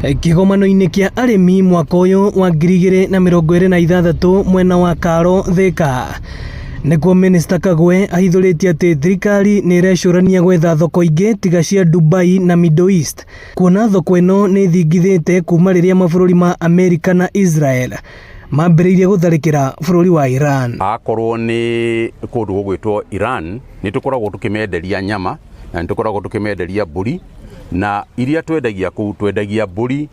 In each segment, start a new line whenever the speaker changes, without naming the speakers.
Kigomano-inĩ kĩa arĩmi mwaka ũyũ wa 2026 mwena wa Karo Thika nĩkuo Minista Kagwe ahithũrĩtie atĩ thirikari nĩ ĩrecũrania gwetha thoko ingĩ tiga cia Dubai na Middle East, kuona thoko ĩno nĩ thingithĩte kuma rĩrĩa mabũrũri ma Amerika na Israel mambĩrĩirie gũtharĩkĩra bũrũri wa Iran.
Akorwo nĩ kũndũ gũgwĩtwo Iran nĩ tũkoragwo tũkĩmenderia nyama na nĩ tũkoragwo tũkĩmenderia mbũri, na iria twendagia kũu twendagia mbũri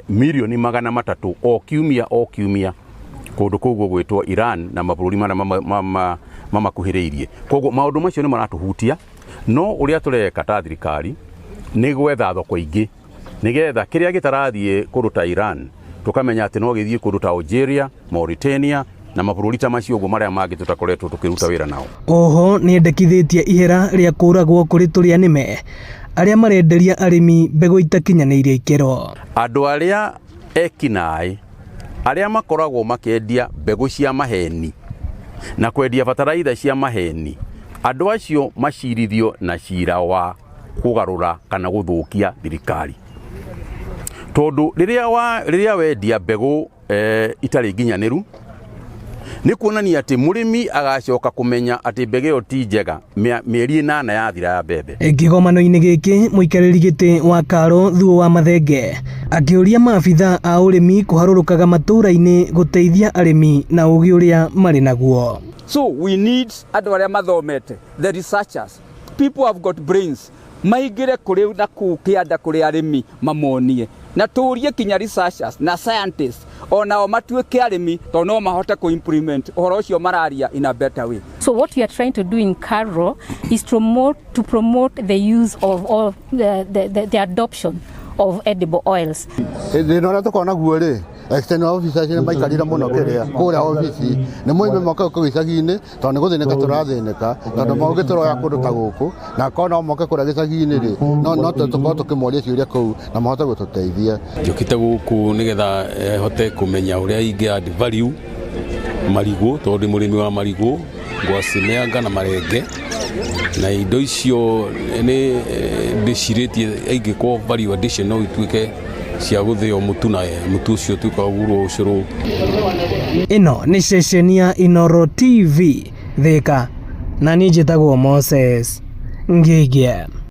milioni 300 o kiumia kũndũ kũu gũgwĩtwo Iran na mabũrũri marĩa mamakuhĩrĩirie. Koguo maũndũ macio nĩ maratuhutia, no ũrĩa tũreka ta thirikari nĩ gwetha thoko ingĩ nĩgetha kĩrĩa gĩtarathiĩ kũndũ ta Iran tukamenya atĩ no gĩthiĩ kũndũ ta Algeria, Mauritania na mabũrũri ta macio ũguo marĩa mangĩ tũtakoretwo tũkĩruta wĩra nao. Oho
nĩ endekithĩtie ihera rĩa kũragwo kũrĩ tũrĩa nĩme arĩa marenderia arĩmi mbegũ itakinyanĩirie ikĩro.
Andũ arĩa ekinaĩ arĩa makoragwo makĩendia mbegũ cia maheni na kwendia bataraitha cia maheni, andũ acio macirithio na cira wa kũgarũra kana gũthũkia thirikari. Tondũ rĩrĩa wendia mbegũ itarĩ nginyanĩru nĩ kuonania atĩ mũrĩmi agacoka kũmenya atĩ mbegũ ĩyo ti njega mĩeri 8 yathira ya mbembe.
Kĩgomano-inĩ gĩkĩ mũikarĩri gĩtĩ wa Karo Thuo wa Mathenge akĩũria maabitha a ũrĩmi kũharũrũkaga matũũra-inĩ gũteithia arĩmi na ũgĩ ũrĩa marĩ naguo.
So we need andũ arĩa mathomete, the researchers, people have got brains, maingĩre kũrĩ na kũu kĩanda kũrĩ arĩmi mamonie na tũũrie kinya researchers na scientists onao matuĩke arĩmi tondũ no mahote ku implement ũhoro ũcio mararia in a better way.
So what we are trying to do in Karo is to promote the use of all the adoption of edible oils.
Nĩ tũkona guo rĩ external officers nĩ maikarĩra mũno kũrĩa ofici nĩ moime moke kũu icagi-inĩ tondũ nĩ gũthĩnĩka tũrathĩnĩka tondũ maũgĩ tũroya kũndũ ta gũkũ na kona moke kũrĩa gĩcagi-inĩ rĩ no tũkorwo tũkĩmoria ciũria kũu na mahote gũtũteithia.
Njũkĩte gũkũ nĩgetha hote kũmenya ũrĩa ingĩ value marigũ tondũ ndĩ mũrĩmi wa marigũ, ngwacĩ, mĩanga na marenge, na indo icio nĩ ndĩcirĩtie ingĩkorwo value addition no ituĩke cia gũthĩo mũtu na mũtu ũcio tukagũrwo ũcũrũ.
Ĩno nĩ ceceni ya Inooro TV Thika na niĩ njĩtagwo Moses Ngĩgĩa.